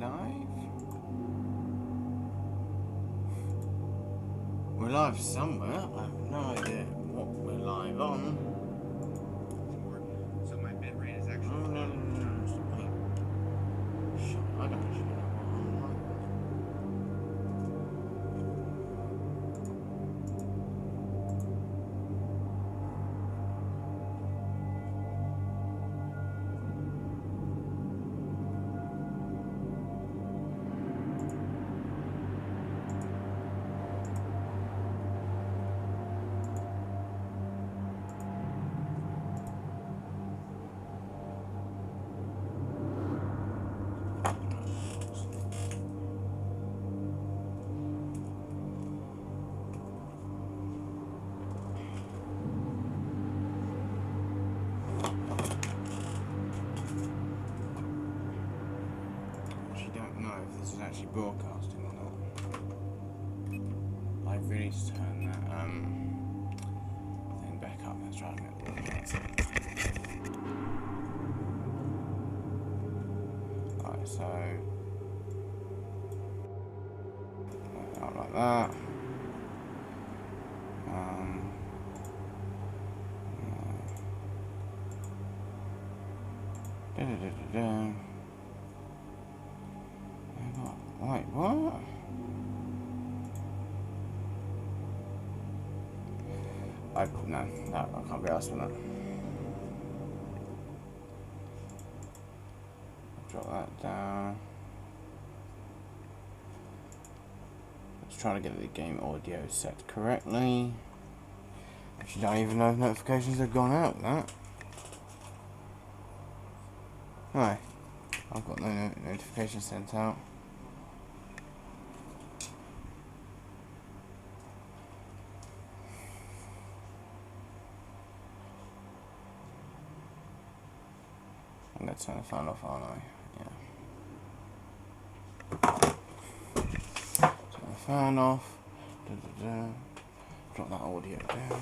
live? We're live somewhere. I have no idea what we're live on. So my bit rate is actually. Oh, no. Wait. Shit, I don't actually know what I'm live on. Don't know if this is actually broadcasting or not. I really need to turn that thing back up. That's driving me up the nuts. Alright, so out like that. Wait, what? No, I can't be asked for that. Drop that down. Let's try to get the game audio set correctly. Actually, don't even know if notifications have gone out with that. Right, I've got no notifications sent out. I'm going to turn the fan off, aren't I? Yeah. Turn the fan off. Drop that audio down.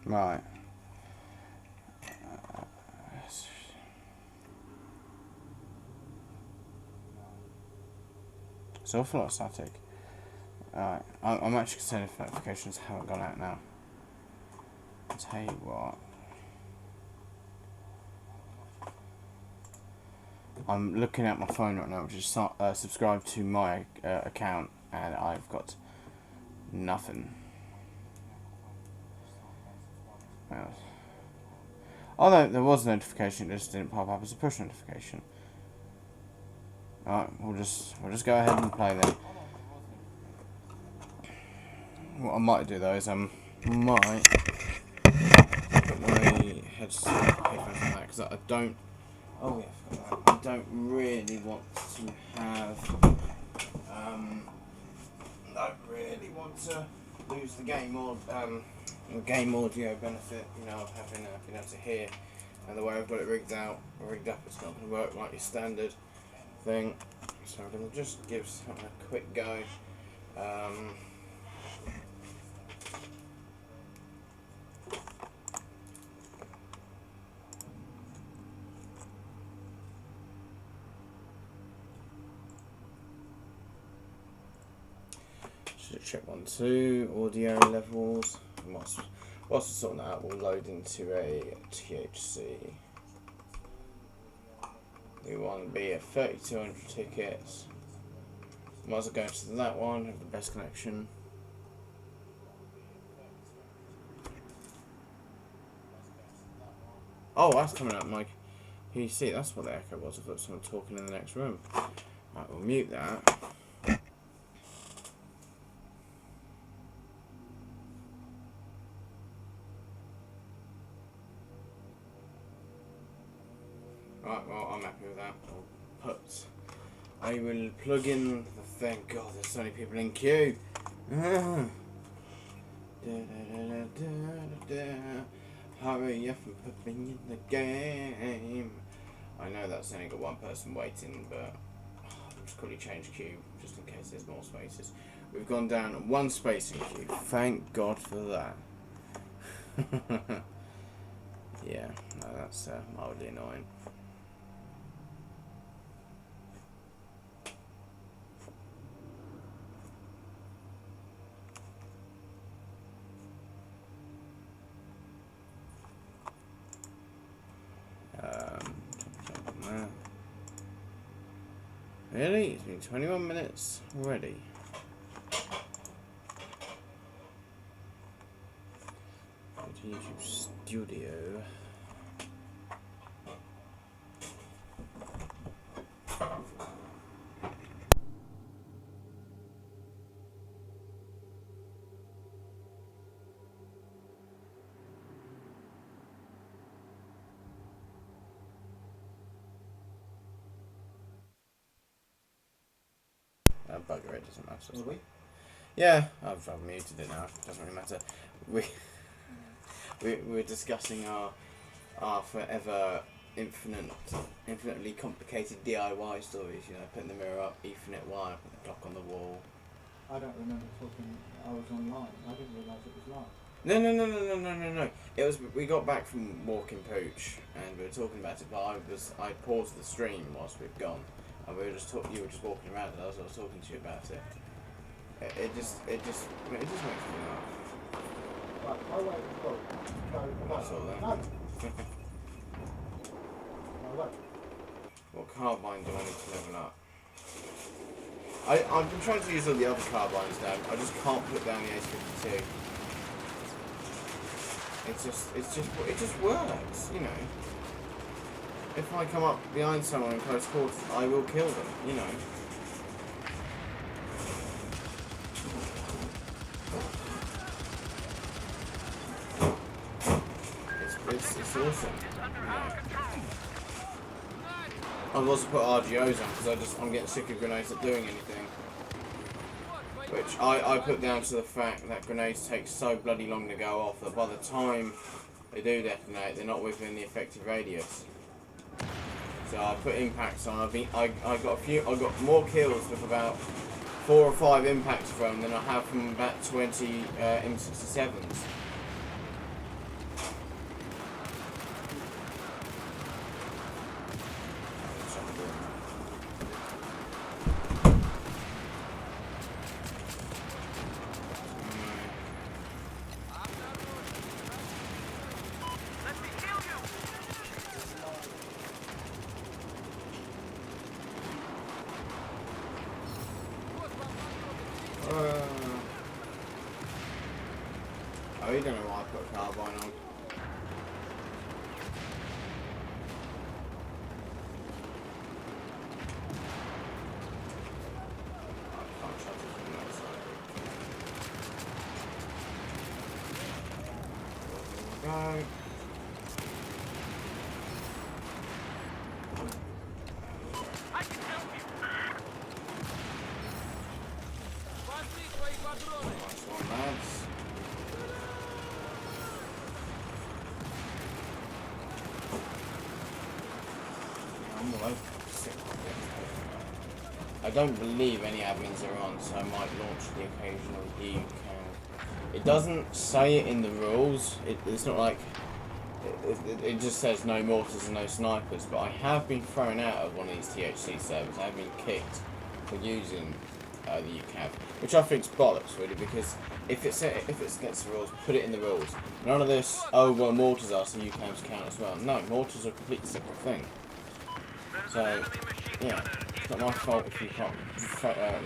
Right. It's an awful lot of static. Alright, I'm actually concerned if notifications haven't gone out now. I'll tell you what. I'm looking at my phone right now, which is subscribed to my account, and I've got nothing. Although there was a notification, it just didn't pop up as a push notification. Alright, we'll just go ahead and play then. What I might do though is might put my headphones on that because I don't. Oh yeah, I forgot that. I don't really want to have. Don't really want to lose the game or the game audio benefit. You know, of having being able to hear. And the way I've got it rigged up, it's not going to work like your standard thing. So I'm going to just give something a quick go. Should check 1, 2 audio levels. Whilst we're sorting that out, we'll load into a THC. We want to be at 3200 tickets. Might as well go to that one, have the best connection. Oh, that's coming up, Mike. PC, that's what the echo was. I thought someone talking in the next room. Right, we'll mute that. Right, well, I'm happy with that. I will plug in the thing. God, there's so many people in queue. Hurry up and put me in the game. I know that's only got one person waiting, but I'm just quickly change queue, just in case there's more spaces. We've gone down 1 space in queue. Thank God for that. Yeah, no, that's mildly annoying. Really? It's been 21 minutes already. Go to YouTube Studio. Bugger it, doesn't matter. Will we? Yeah, I've muted it now. Doesn't really matter. We're discussing our forever infinitely complicated DIY stories. You know, putting the mirror up, Ethernet wire, putting the clock on the wall. I don't remember talking. I was online. I didn't realise it was live. No. It was. We got back from walking Pooch, and we were talking about it. But I paused the stream whilst we'd gone, and we were just you were just walking around, and I was talking to you about it. It just makes me laugh. Right, I'll wait. That's all then. No. I'll wait. What carbine do I need to level up? I've been trying to use all the other carbines now. I just can't put down the Ace 52. It just works, you know. If I come up behind someone in close quarters, I will kill them, you know. It's awesome. I've also put RGOs on because I'm getting sick of grenades not doing anything. Which I put down to the fact that grenades take so bloody long to go off that by the time they do detonate, they're not within the effective radius. So I put impacts on. I got more kills with about 4 or 5 impacts from than I have from about 20 M67s. Oh, you don't know why I put a carbine on. I can't shut it from that side. There we go. Nice one, lads. I don't believe any admins are on, so I might launch the occasional you can. It doesn't say it in the rules. It's not like it just says no mortars and no snipers. But I have been thrown out of one of these THC servers. I have been kicked for using the UCAV, which I think's bollocks really, because if it's against the rules, put it in the rules. None of this. Oh well, mortars are, so UCAVs count as well. No, mortars are a completely separate thing. So yeah. It's not my fault if you can't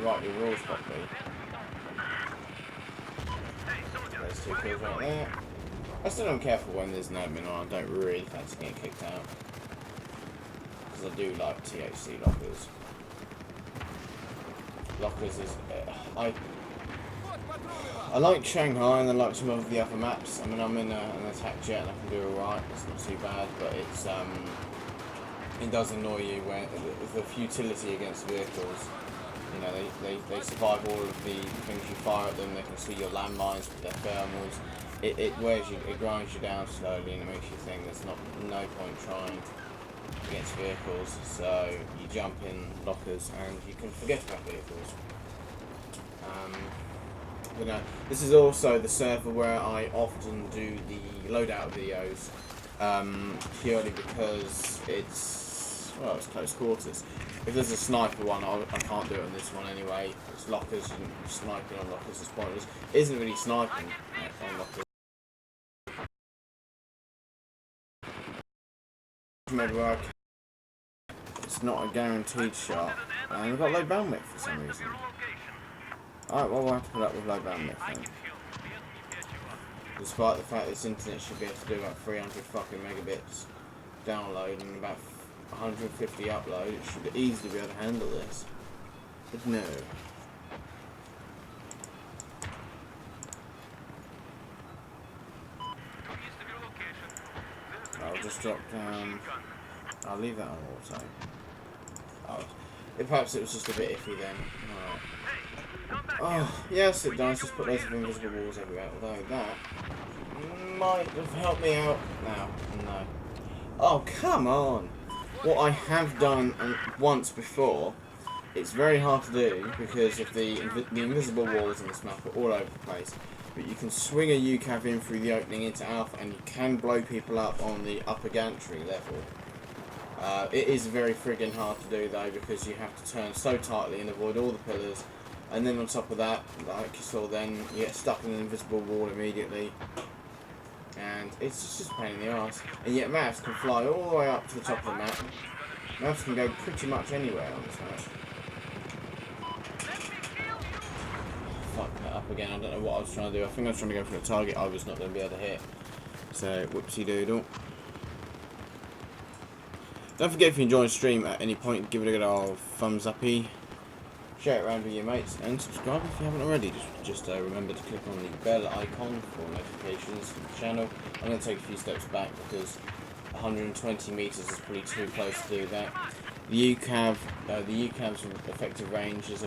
write your rules properly. There's 2 kills right there. I still don't care for when there's no admin on. I don't really fancy getting kicked out. Because I do like THC lockers. Lockers is... I like Shanghai and I like some of the other maps. I mean, I'm in an attack jet and I can do alright. It's not too bad, but it's... it does annoy you when the futility against vehicles. You know, they survive all of the things you fire at them. They can see your landmines with their thermals. It wears you, it grinds you down slowly, and it makes you think there's no point trying. against vehicles, so you jump in lockers and you can forget about vehicles. You know, this is also the server where I often do the loadout videos, purely because it's close quarters. If there's a sniper one, I can't do it on this one anyway. It's lockers, and sniping on lockers is pointless. It isn't really sniping on lockers. It's not a guaranteed shot, and we've got low bandwidth for some reason. Alright, well we'll have to put up with low bandwidth then. Despite the fact this internet should be able to do about 300 fucking megabits download and about 150 upload, it should easily be able to handle this. But no. I'll just drop down. I'll leave that on auto. Oh, perhaps it was just a bit iffy then. Alright. Oh, yes, it does. Just put loads of invisible walls everywhere. Although that might have helped me out. Now, no. Oh, come on! What I have done once before, it's very hard to do because of the invisible walls in this map are all over the place. But you can swing a UCAV in through the opening into Alpha, and you can blow people up on the upper gantry level. It is very friggin' hard to do though, because you have to turn so tightly and avoid all the pillars. And then on top of that, like you saw then, you get stuck in an invisible wall immediately. And it's just a pain in the arse. And yet maps can fly all the way up to the top of the map. Maps can go pretty much anywhere on this map. Fuck that up again, I don't know what I was trying to do. I think I was trying to go for a target I was not going to be able to hit. So, whoopsie doodle. Don't forget, if you enjoy the stream at any point, give it a good old thumbs uppy. Share it around with your mates and subscribe if you haven't already. Just remember to click on the bell icon for notifications from the channel. I'm going to take a few steps back because 120 meters is probably too close to do that. The UCAV's effective range is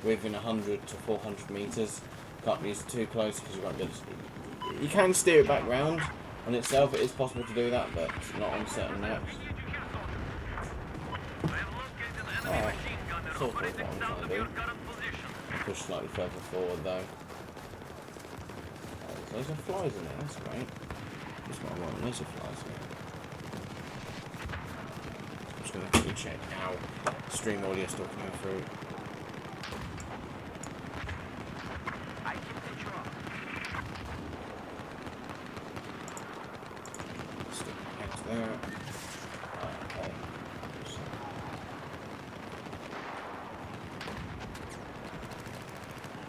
within 100 to 400 meters. Can't be too close because you won't be able to. You can steer it back round on itself. It is possible to do that, but it's not on certain maps. Oh. Sort of what I'm trying to do. Push slightly further forward though. Oh, there's some flies in there, that's great. That's what I want, there's some flies in there. I'm just going to quickly check how stream audio still coming through. Stick head to there. Okay.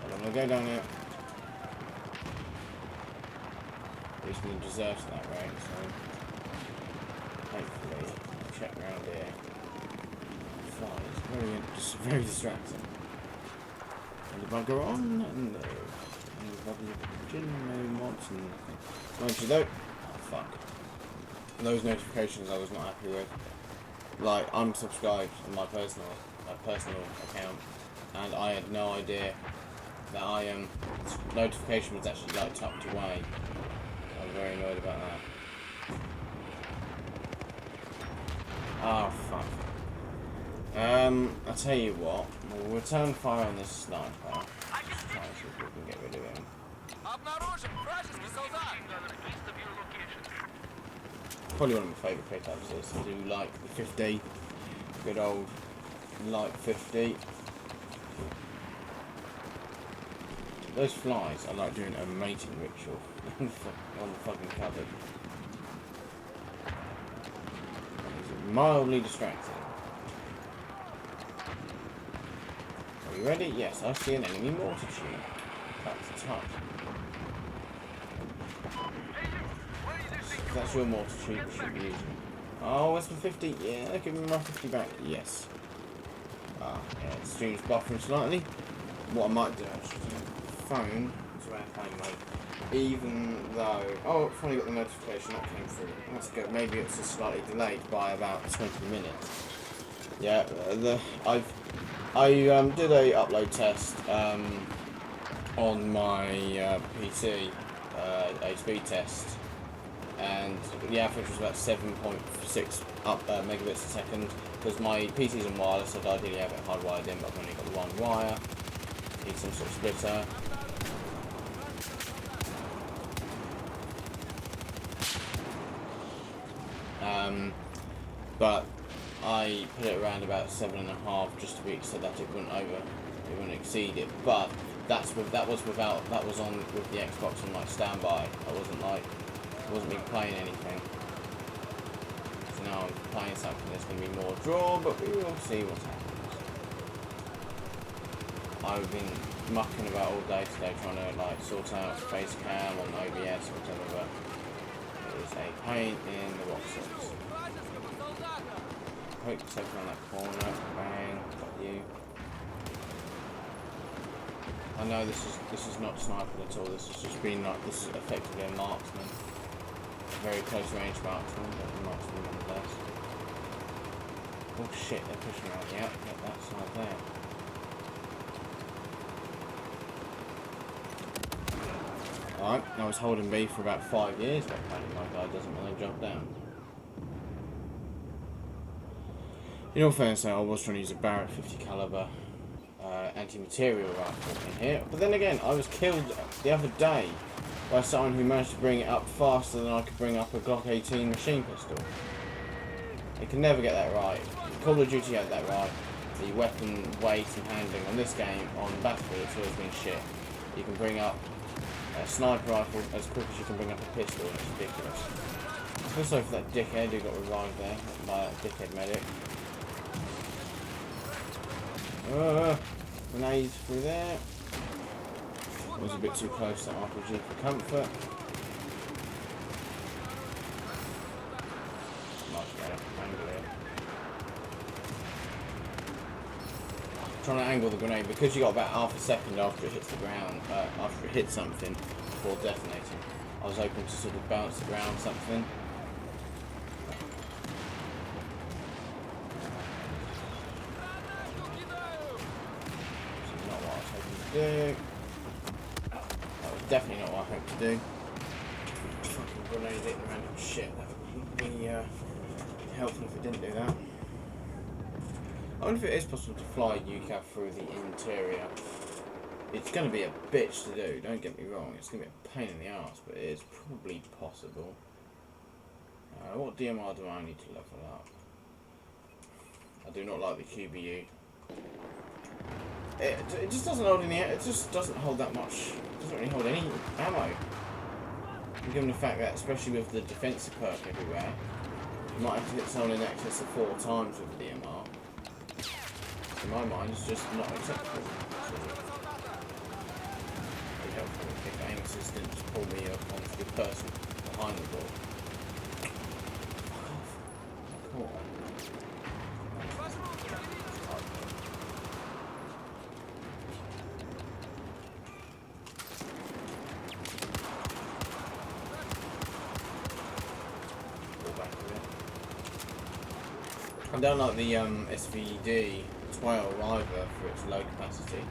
I'm going to go down there. He's going to desert that right, so hopefully check around here. Flies, very distracting. And the bugger on? No. And the bugger no mods and nothing. Mind you though, oh fuck. Those notifications I was not happy with. Like, I'm subscribed on my personal account, and I had no idea that notification was actually like tucked away. I'm very annoyed about that. Oh fuck. I'll tell you what, we'll return fire on this sniper. Just try and see if we can get rid of him. Probably one of my favourite pickups is to do like the 50. Good old light 50. Those flies are like doing a mating ritual on the fucking cupboard. It's mildly distracting. Are you ready? Yes, I see an enemy mortar tube. That's tough. If that's your mortar tube, you should be using. Oh, that's the 50. Yeah, give me my 50 back. Yes. Ah, yeah, the stream's buffering slightly. What I might do actually. Phone to airplane mode, even though I've finally got the notification that came through. That's good. Maybe it's just slightly delayed by about 20 minutes. Yeah, I did a upload test on my PC, a speed test and the average was about 7.6 megabits a second. Because my PC's on wireless, I'd ideally have it hardwired in, but I've only got one wire. Need some sort of splitter. But I put it around about 7.5 just to be so that it wouldn't exceed it. But that was on with the Xbox on like standby. It wasn't me playing anything. So now I'm playing something that's going to be more draw, but we will see what happens. I've been mucking about all day today trying to like sort out face cam on OBS or whatever, but it is a pain in the boxes. Hook yourself around that corner, bang, got you. I know this is not sniping at all, this is effectively a marksman. A very close range marksman, but a marksman nonetheless. Oh shit, they're pushing around, yep, get that side there. Alright, I was holding B for about 5 years, but apparently my guy doesn't want to jump down. In all fairness, I was trying to use a Barrett 50 caliber anti-material rifle in here, but then again, I was killed the other day by someone who managed to bring it up faster than I could bring up a Glock 18 machine pistol. You can never get that right. Call of Duty had that right. The weapon weight and handling on this game, on Battlefield, it's always been shit. You can bring up a sniper rifle as quick as you can bring up a pistol, and it's ridiculous. I feel sorry for that dickhead who got revived there by that dickhead medic. Grenade through there. Was a bit too close to RPG for comfort. Much better angle it. Trying to angle the grenade because you got about half a second after it hits the ground, after it hits something before detonating. I was hoping to sort of bounce it around something. That was definitely not what I hoped to do. Fucking grenade hitting random shit. That would be helpful if it didn't do that. I wonder if it is possible to fly UCAV through the interior. It's going to be a bitch to do, don't get me wrong. It's going to be a pain in the arse, but it is probably possible. What DMR do I need to level up? I do not like the QBU. It just doesn't hold any. It just doesn't hold that much. It doesn't really hold any ammo. And given the fact that, especially with the defensive perk everywhere, you might have to hit someone in excess of 4 times with the DMR. In my mind, it's just not acceptable. It'd be helpful if aim assistant just pull me up onto the person behind the door. Cool. I don't like the SVD 12 either for its low capacity.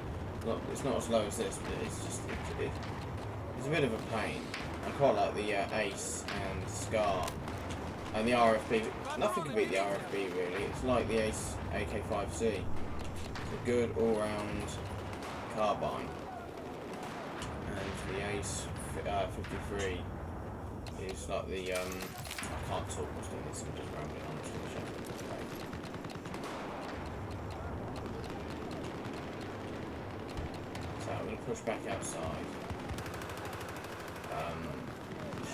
It's not as low as this, but it's a bit of a pain. I quite like the Ace and Scar and the RFB. Nothing can beat the RFB really. It's like the Ace AK5C. It's a good all-round carbine, and the Ace 53 is like the I can't talk much of this. I'm just rambling on. I'm going to push back outside.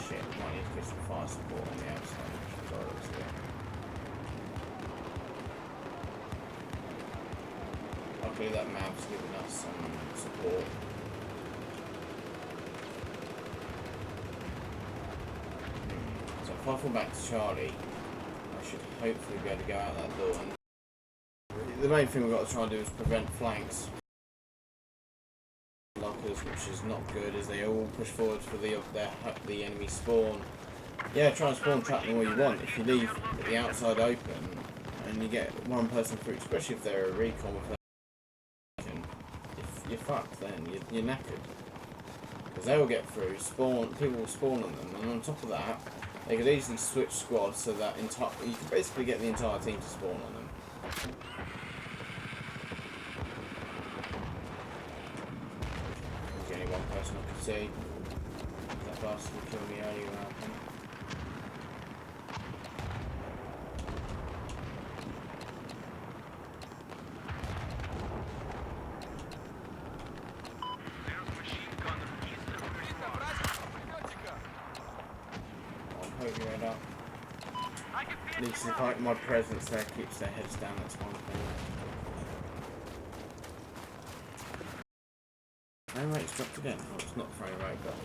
Shit, might need to get some fire support on the outside, which is obviously. Luckily that map's giving us some support. So if I fall back to Charlie, I should hopefully be able to go out that door. And the main thing we've got to try and do is prevent flanks. Which is not good, as they all push forward for the enemy spawn. Yeah, try and spawn trap them all you want. If you leave the outside open and you get one person through, especially if they're a recon with you're fucked then, you're knackered. Because they will get through, people will spawn on them, and on top of that, They could easily switch squads so that you could basically get the entire team to spawn on them. There's only one person I could see. That bastard killed me earlier, I think. Right up. At least if my presence there keeps their heads down, that's one thing. Frame rate's dropped again. Oh, it's not frame rate, but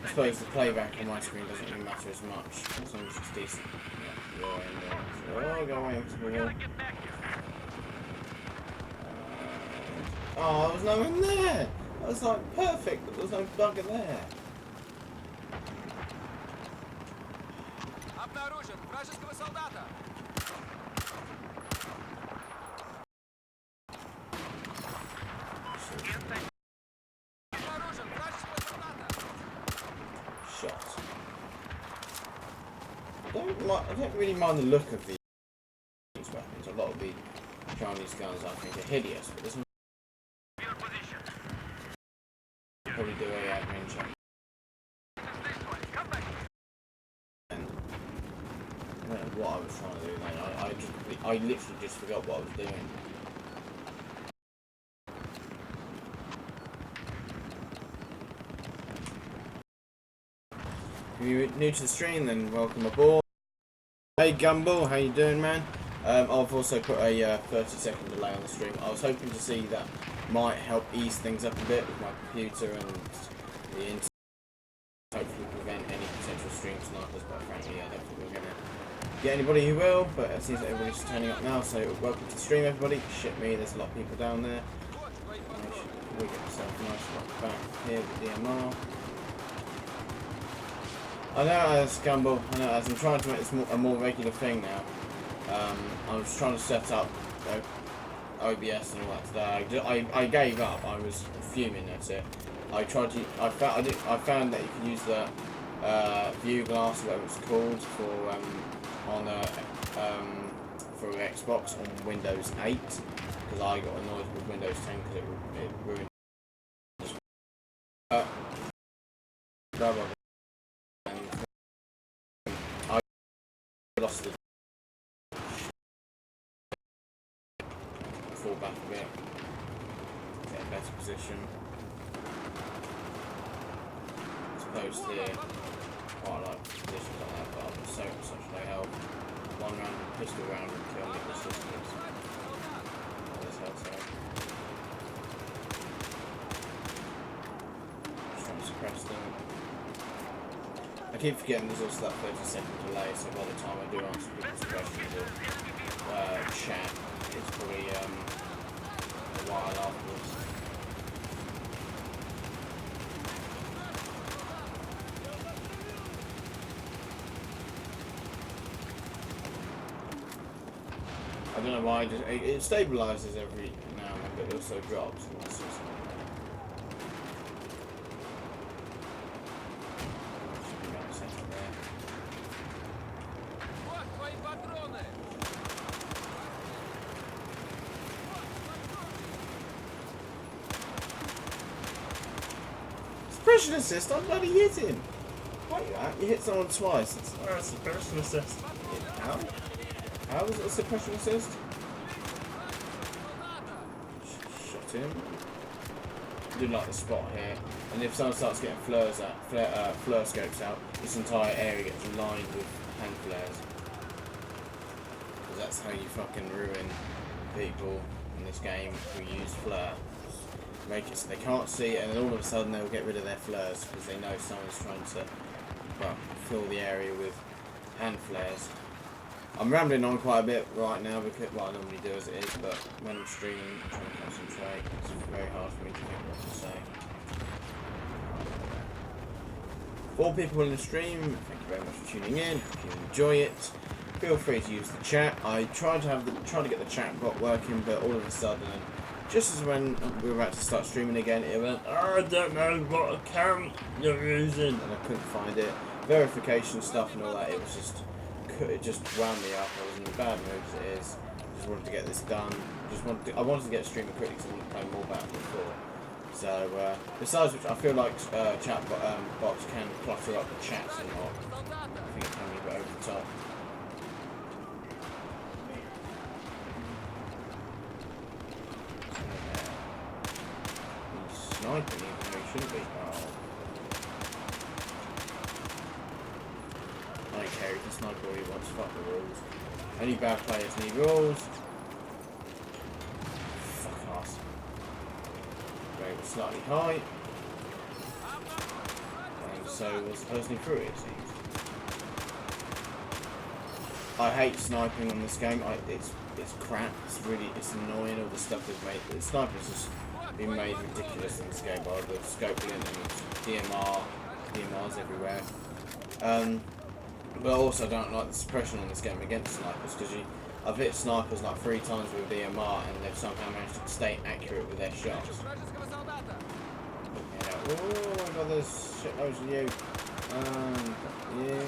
I suppose the playback on my screen doesn't really matter as much as long as it's decent. Yeah, you're in there. So, go away into the wall. Oh, there was no one there! That was like perfect, but there was no bugger there. Обнаружен вражеского солдата. Обнаружен вражеского солдата. Shot. I don't really mind the look of these weapons. A lot of the Chinese guns I think are hideous, but this one probably do a admin check. I don't know what I was trying to do then. I literally just forgot what I was doing. If you're new to the stream, then welcome aboard. Hey Gumball, how you doing, man? I've also put a 30-second delay on the stream. I was hoping to see that might help ease things up a bit with my computer and the internet. Hopefully prevent any potential stream snipers, but frankly I don't think we're going to get anybody who will, but it seems that everybody's turning up now, so welcome to the stream everybody. Shit me, there's a lot of people down there. We get ourselves a nice rock back here with DMR. I know as Gumball, I know as I'm trying to make this a more regular thing now. I was trying to set up OBS and all that today. I gave up. I was fuming. That's it. I tried to. I found that you can use the view glass, whatever it's called, for for Xbox on Windows 8 because I got annoyed with Windows 10 because it ruined. Blah, blah, blah. I lost the fall back a bit, get a better position. As opposed to here, quite like positions like that, but I'm such low health. One round, pistol round would kill me with systems. This health there. Just trying to suppress them. I keep forgetting there's also that 30-second delay, so by the time I do answer people's questions or chat, it's probably a while afterwards. I don't know why, it stabilises every now and then, but it also drops. Suppression assist, I'm bloody hitting! What are you at? You hit someone twice. It's a suppression assist. How? How was it a suppression assist? Shot him. I do like the spot here. And if someone starts getting flare scopes out, this entire area gets lined with hand flares. Because that's how you fucking ruin people in this game who use flare. Make it so they can't see it, and then all of a sudden they'll get rid of their flares because they know someone's trying to, well, fill the area with hand flares. I'm rambling on quite a bit right now because, well, I normally do as it is, but when I'm streaming, I'm trying to concentrate. It's very hard for me to think what to say. 4 people in the stream. Thank you very much for tuning in. Hope you enjoy it. Feel free to use the chat. I tried to get the chat bot working, but all of a sudden, just as when we were about to start streaming again, it went, oh, I don't know what account you're using, and I couldn't find it. verification stuff and all that, it just wound me up. I was in a bad mood as it is. Just wanted to get this done. I wanted to get a streamer quickly because I wanted to play more Battlefield 4. So, besides which, I feel like chat bots can clutter up the chats and not. I think it can be a bit over the top. He's sniping even though he shouldn't be. Oh. I don't care, he can snipe all he wants, fuck the rules. Only bad players need rules. Fuck ass. Rate was slightly high. And so was the person who threw it, it seems. I hate sniping on this game. It's crap. It's annoying, all the stuff they've made. The snipers has been made ridiculous in this game by the scope glint and DMRs everywhere. But I also don't like the suppression on this game against snipers, because I've hit snipers like 3 times with DMR and they've somehow managed to stay accurate with their shots. Yeah. Oh, I got this shitloads of you. Yeah.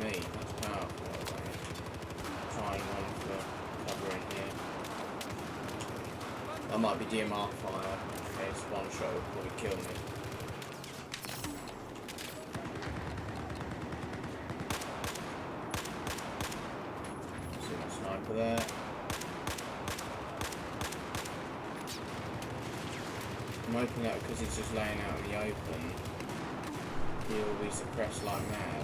Me, that's powerful. Trying one for cover in here. That might be DMR fire. Okay, it's one shot will probably kill me. For that. I'm hoping that because he's just laying out in the open, he'll be suppressed like mad.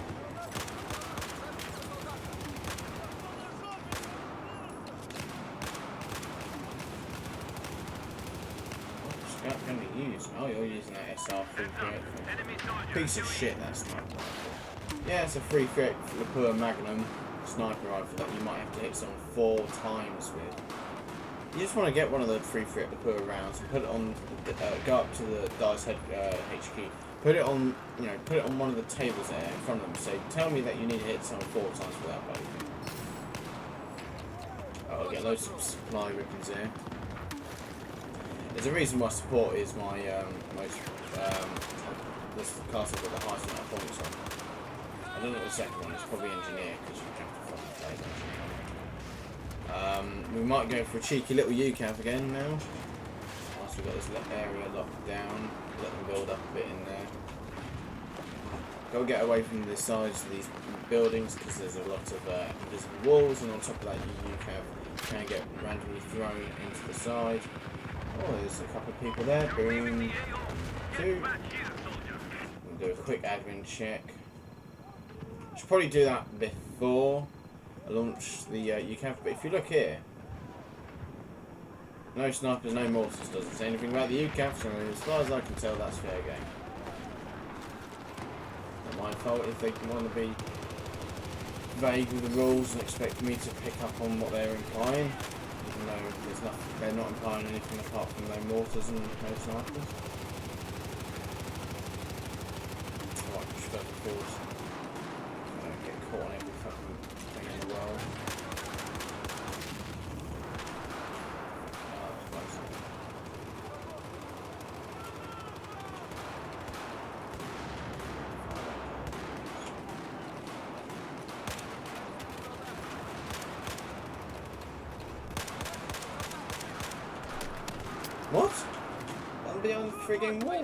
What's that going to be used? Oh, you're using that SR-338. Piece of shit, that sniper rifle. Yeah, it's a 338 Lapua Magnum sniper rifle that you might have to hit someone 4 times with. You just want to get one of the 338 Lapua rounds and put it on, go up to the Dice Head HQ, put it on, put it on one of the tables there in front of them. Say, tell me that you need to hit someone 4 times with that bloody thing. Oh, I'll get loads of supply ribbons here. There's a reason why support is my this class I've got the highest amount of points on. I don't know what the second one is, probably engineer, because you have to fucking play engineer. We might go for a cheeky little UCAV again now. Once we've got this area locked down, let them build up a bit in there. Got to get away from the sides of these buildings because there's a lot of invisible walls, and on top of that UCAV can get randomly thrown into the side. Oh, there's a couple of people there. Boom. 2. We'll do a quick admin check. Should probably do that before I launch the UCAV, but if you look here, no snipers, no mortars, doesn't say anything about the UCAV, so as far as I can tell, that's fair game. Not my fault if they want to be vague with the rules and expect me to pick up on what they're implying, even though there's nothing, they're not implying anything apart from no mortars and no snipers. Alright, push further forward. Get caught on every fucking thing in the world. What? I'm beyond the frigging wall.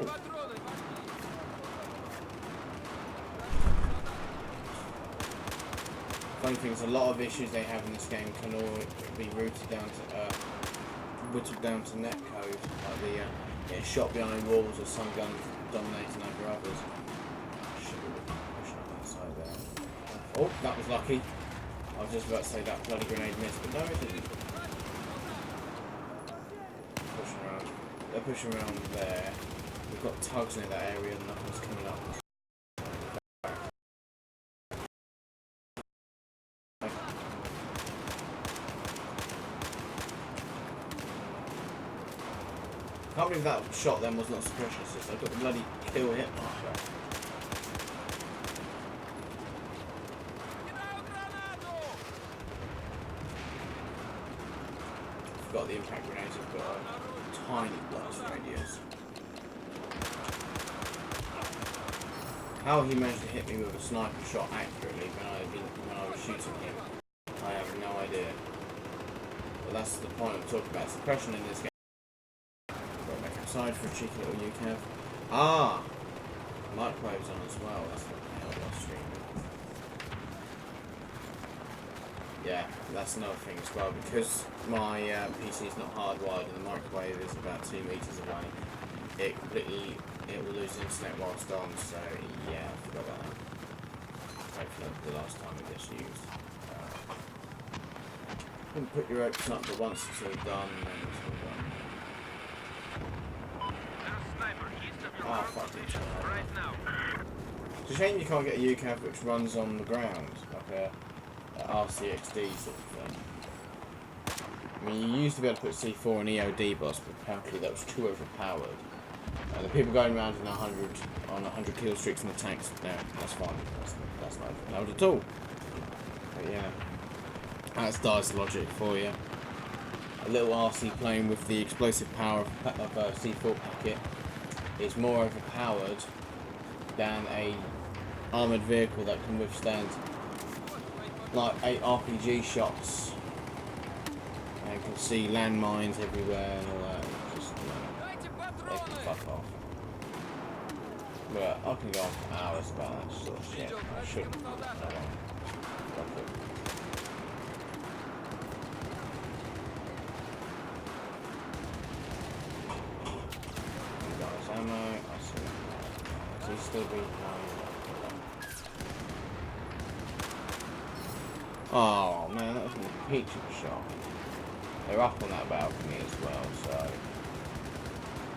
Funny thing is, a lot of issues they have in this game can all be whittled down to netcode, like the getting shot behind walls or some gun dominating over others. Should be pushing up that side there. Oh, that was lucky. I was just about to say that bloody grenade missed, but no, it didn't. Pushing around. They're pushing around there. We've got tugs near that area and nothing's coming up. I can't believe that shot then was not suppression assist. I got the bloody kill hit marker. Forgot the impact grenades have got a tiny blast radius. How he managed to hit me with a sniper shot accurately when I was shooting him, I have no idea. But that's the point I'm talking about. Suppression in this game. Got back outside for a cheeky little UCAV. Ah! Microwaves on as well. That's what the hell I was streaming. Yeah, that's another thing as well. Because my PC is not hardwired and the microwave is about 2 meters away, it will lose internet whilst on. So yeah, I forgot about that. Hopefully the last time it gets used. You can put your ropes up, but once it's all done, then it's all done. Oh, fuck it. It's a shame you can't get a UCAV which runs on the ground, like a RCXD sort of thing. I mean, you used to be able to put C4 and EOD boss, but apparently that was too overpowered. The people going around in 100 kill streaks in the tanks, no, that's fine. That's not allowed at all. But yeah, that's DICE logic for you. A little RC plane with the explosive power of a C4 packet is more overpowered than a armoured vehicle that can withstand like 8 RPG shots and can see landmines everywhere and all that. Just, they can fuck off. But I can go on for hours about that sort of shit. I shouldn't. I won't. Fuck it. Ammo, I see. Does he still be oh man, that was a peach of a shot. They're up on that balcony as well, so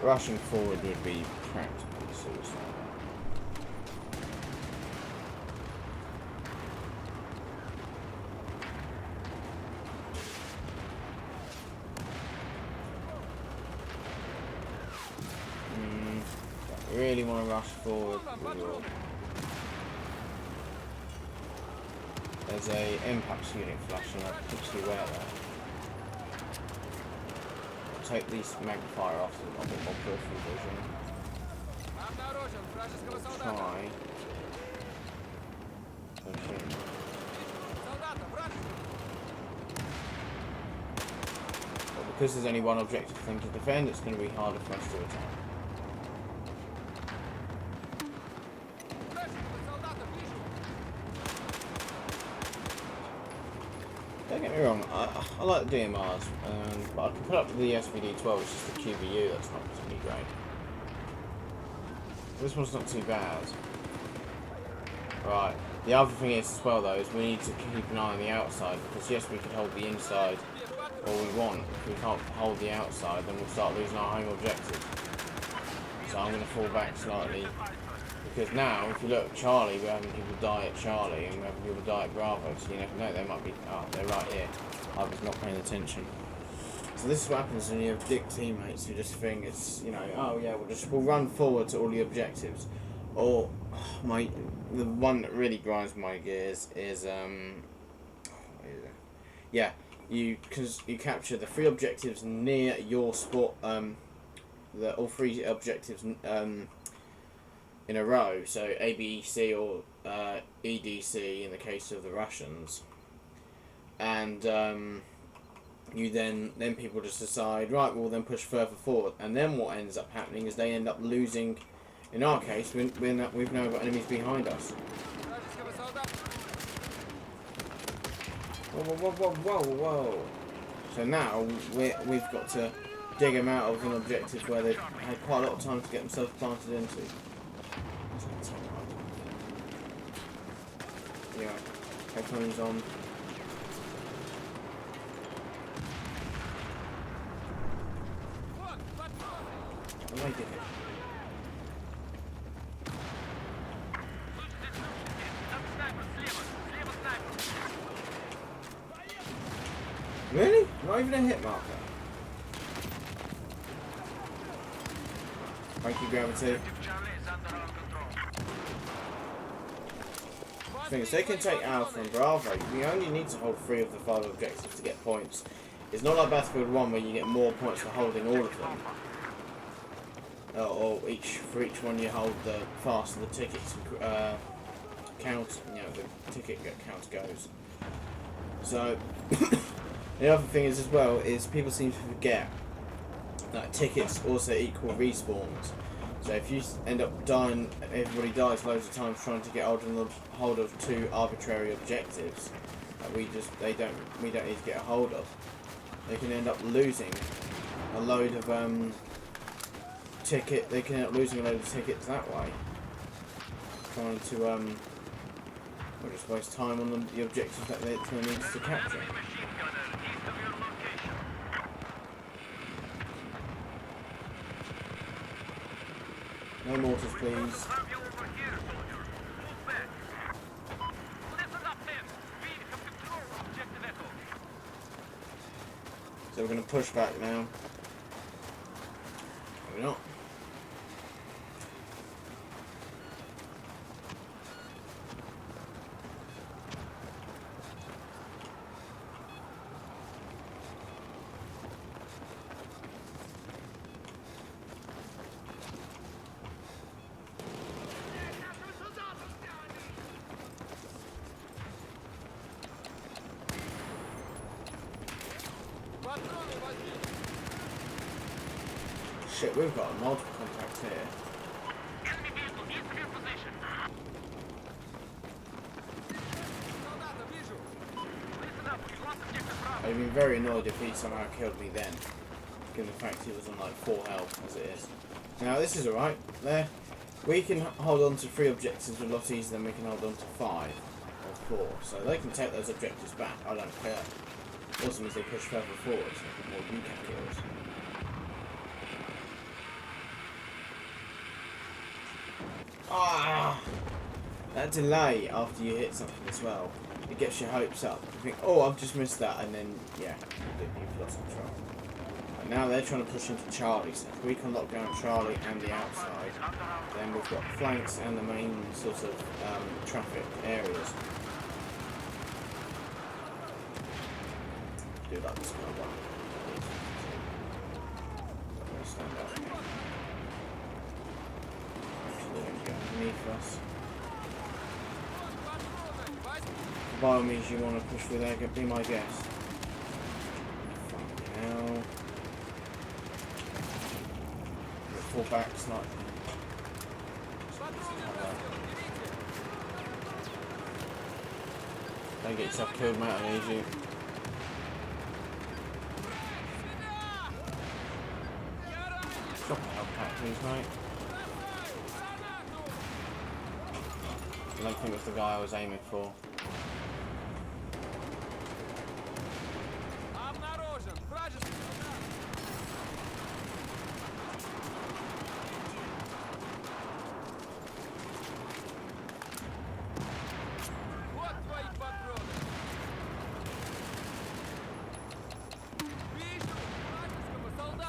rushing forward would be practically suicide. Really want to rush forward. There's a impact unit flashing up, particularly where I'll take these magnifier off so I've got a bit more peripheral vision. Try. But because there's only one objective thing to defend, it's going to be harder for us to attack. Don't get me wrong, I like the DMRs, but I can put up the SVD-12, it's just the QBU that's not particularly great. This one's not too bad. Right, the other thing is as well though, is we need to keep an eye on the outside, because yes, we can hold the inside all we want. If we can't hold the outside, then we'll start losing our home objective. So I'm going to fall back slightly. Because now, if you look at Charlie, we're having people die at Charlie, and we're having people die at Bravo, so you never know, they might be, oh, they're right here. I was not paying attention. So this is what happens when you have dick teammates who just think it's, you know, oh yeah, we'll run forward to all the objectives. Or, the one that really grinds my gears is, yeah, because you capture the 3 objectives near your spot, all 3 objectives, in a row, so A, B, C or EDC in the case of the Russians, and you then people just decide, right, we'll then push further forward, and then what ends up happening is they end up losing. In our case, we've now got enemies behind us. Whoa. So now we've got to dig them out of an objective where they've had quite a lot of time to get themselves planted into. Yeah, headphones on. I like it. Really? Not even a hit marker. Thank you, Gravity. Things they can take Alpha and Bravo. We only need to hold 3 of the 5 objectives to get points. It's not like Battlefield 1 where you get more points for holding all of them. or for each one you hold, the faster the tickets count. You know, the ticket count goes. So the other thing is as well is people seem to forget that tickets also equal respawns. So if you end up dying, everybody dies loads of times trying to get hold of 2 arbitrary objectives that we don't need to get a hold of. They can end up losing a load of They can end up losing a load of tickets that way. Trying to we'll just waste time on the objectives that they need to capture. No mortars, please. So we're going to push back now. Maybe not. Shit, we've got multiple contacts here. I'd be very annoyed if he somehow killed me then, given the fact he was on like 4 health as it is. Now this is alright. There, we can hold on to 3 objectives a lot easier than we can hold on to 5 or 4. So they can take those objectives back. I don't care. Also means they push further forward, so they get more UCAP kills. Ah, that delay after you hit something as well, it gets your hopes up. You think, oh, I've just missed that, and then, yeah, you've lost control. And now they're trying to push into Charlie, so if we can lock down Charlie and the outside, then we've got flanks and the main sort of traffic areas. Do like this kind of one. Stand up. Underneath us. By all means, you want to push through there, be my guest. Fucking hell. Fall back slightly. Don't get yourself killed, mate, I need you. Drop a health pack, please, mate. I don't think it was the guy I was aiming for.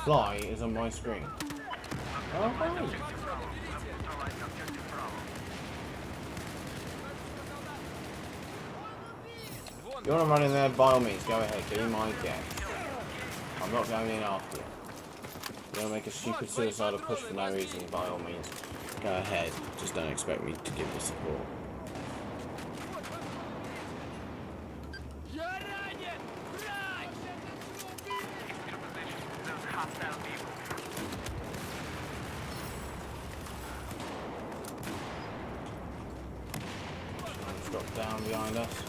Fly is on my screen. Oh, hi. If you want to run in there, by all means, go ahead, be my guest. I'm not going in after you. If you want to make a stupid suicidal push for no reason, by all means, go ahead. Just don't expect me to give you support. Someone's dropped down behind us.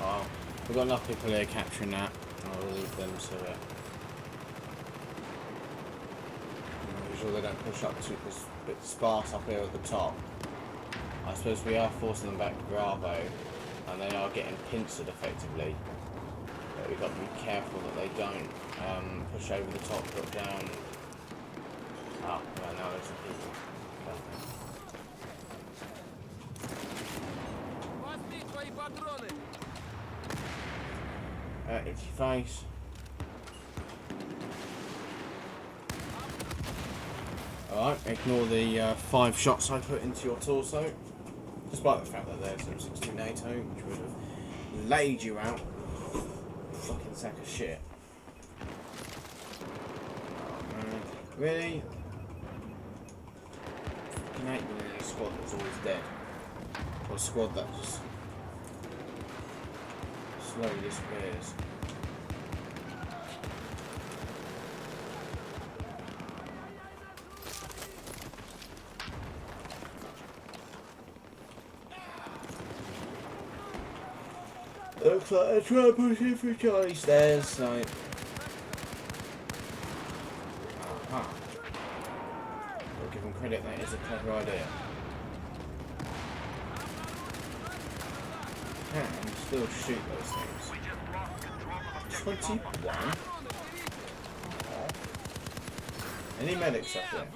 Oh, we've got enough people here capturing that. I'll leave them to it. Make sure they don't push up too bit sparse up here at the top. I suppose we are forcing them back to Bravo, and they are getting pincered effectively. But we've got to be careful that they don't push over the top, drop down. Ah, right now there's some people. It's your face. Alright, ignore the 5 shots I put into your torso. Despite the fact that there's some 16 NATO, which would have laid you out. Fucking sack of shit. Really? Fucking hate being in a squad that's always dead. Or a squad that just slowly disappears. Looks like they're trying to push in through Charlie stairs, so... Aha. We'll give them credit, that is a clever idea. And still shoot those things. 21? Any medics up there?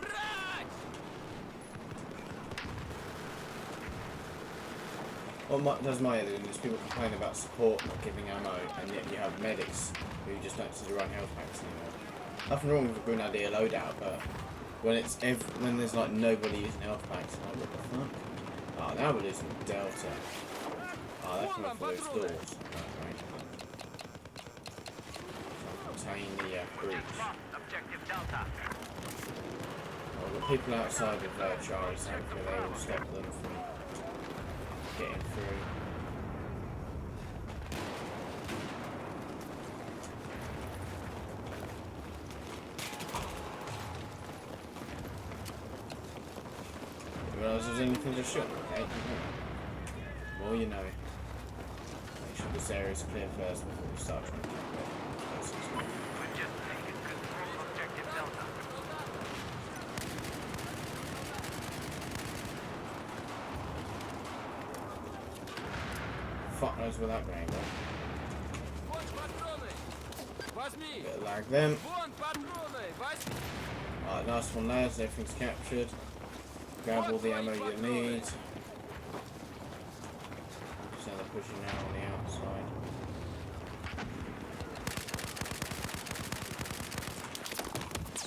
What does my other is people complain about support not giving ammo, and yet you have medics who just don't seem to run health packs anymore. Nothing wrong with a grenadier loadout, but when it's when there's like nobody using health packs, I'm like, what the fuck? Oh, now we're losing Delta. Oh, they're coming through those doors. Oh, right. Contain the breach. Oh, we've got people outside of Charlie, so hopefully they will stop them from getting through. Didn't realise there was anything to shoot. Okay, more you know. Make sure this area is clear first before we start trying to kill it. Fuck knows where that going, though. Bit of lag then. Alright, last one there, so everything's captured. Grab all the ammo you need. So they're pushing now on the outside.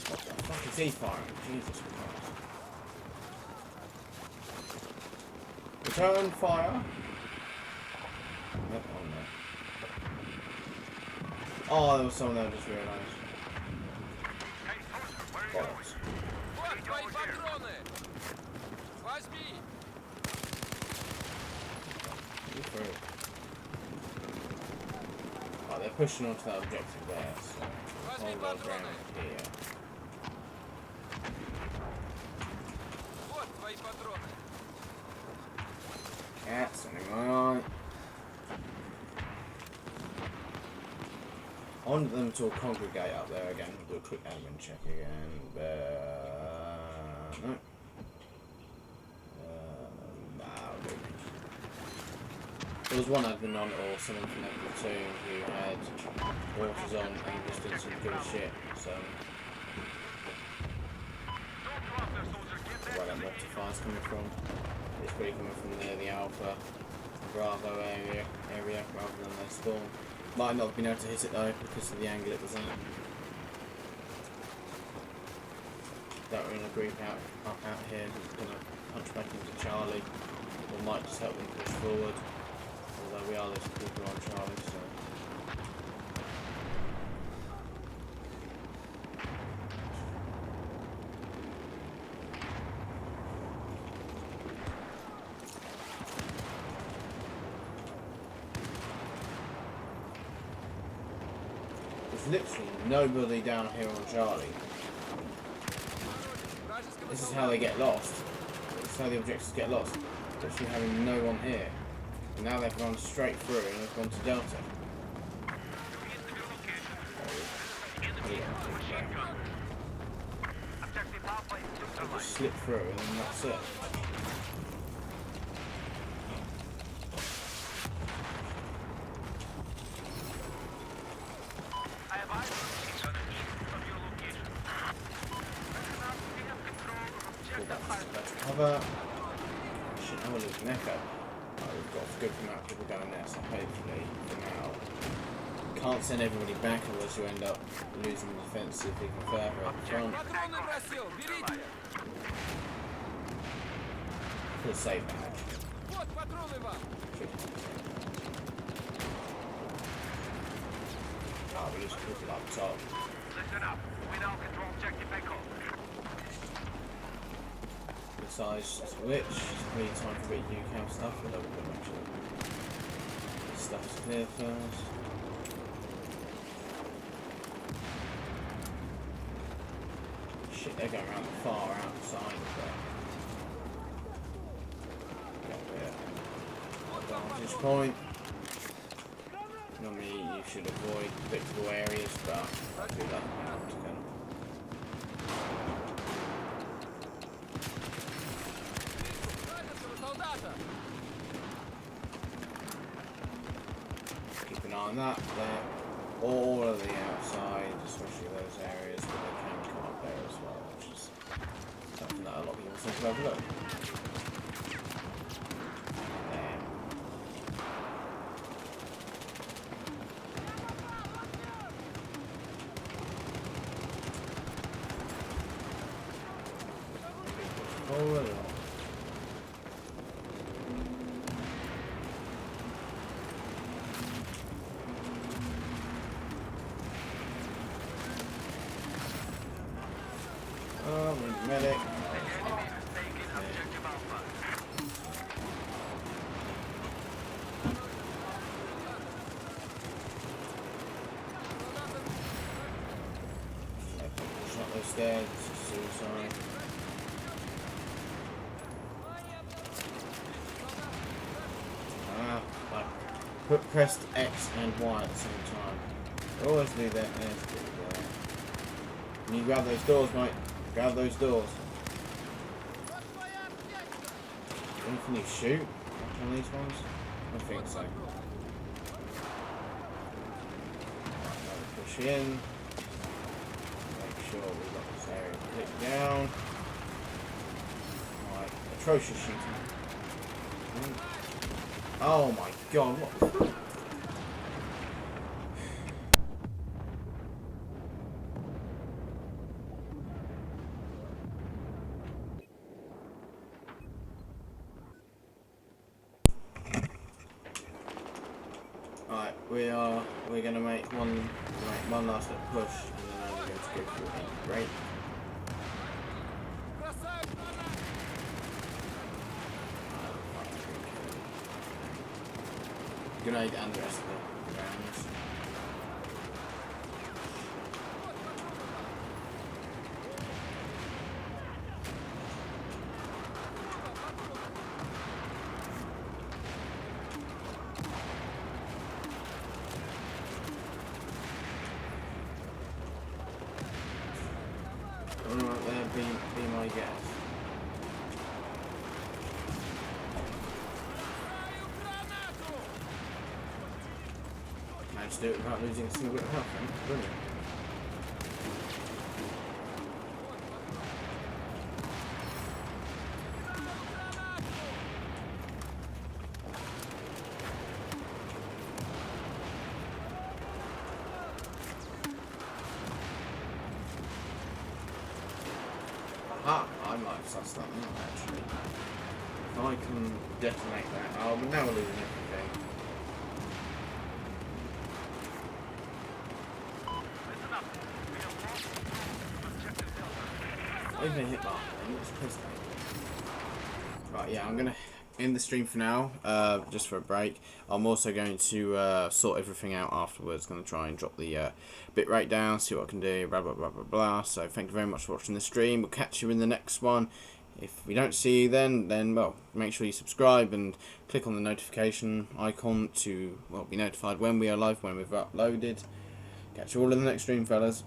What the fuck is he firing? Jesus Christ. Return fire. Oh, there was someone there, I just realised. Bollocks. Oh, they're pushing onto that objective there, so hold on ground here. Cats, anyway. I want them to all congregate up there again. We'll do a quick admin check again. No. There was one admin on, or someone from that platoon who had waters on and just did some good shit. So, where that multifire's coming from? It's probably coming from near the Alpha Bravo area rather than their spawn. Might not have been able to hit it though because of the angle it was in. That we're in a group up out here who's going to punch back into Charlie, or might just help them push forward. Although we are losing people on Charlie, so. There's literally nobody down here on Charlie. This is how they get lost. This is how the objectives get lost. Literally having no one here. And now they've gone straight through and they've gone to Delta. They just slip through and then that's it. Cover. Shit, now we're losing echo. We've got a good amount of people going there, so hopefully for now. Can't send everybody back unless you end up losing the defensive even further up front. Feel safe now, actually. Oh, we just put it up top. Listen up. We now control objective Echo. size switch. It's really time for a bit of UCAM stuff, although we're going to make sure this stuff's clear first. Shit, they're going around the far outside of there. Advantage point. Normally you should avoid predictable areas, but I'll do that now to go. Keep an eye on that. There, all of the outside, especially those areas where they can come up there as well, which is something that a lot of people seem to overlook. Forward on. Oh, we need a medic. Shot those dead. This is suicide. Press X and Y at the same time. Always do that. Let's do that. Can you grab those doors, mate? Grab those doors. Can you shoot on these ones? I think so. Right, push in. Make sure we've got this area clicked down. Right, atrocious shooting. Oh my god, what the fuck? Alright, we're gonna make one last little push and then I'm going to go for a break. Grenade and the rest of the rounds. Alright there, be my guest. Managed to do it without losing a single bit of health, then. Brilliant. Ah, I might have sussed that out actually. If I can detonate that, oh, but now we're losing everything. Even hit mark, it's pissed me. Right, yeah, I'm gonna end the stream for now, just for a break. I'm also going to sort everything out afterwards. Gonna try and drop the bitrate down, see what I can do, blah blah blah blah blah. So thank you very much for watching the stream. We'll catch you in the next one. If we don't see you then well, make sure you subscribe and click on the notification icon to be notified when we are live, when we've uploaded. Catch you all in the next stream, fellas.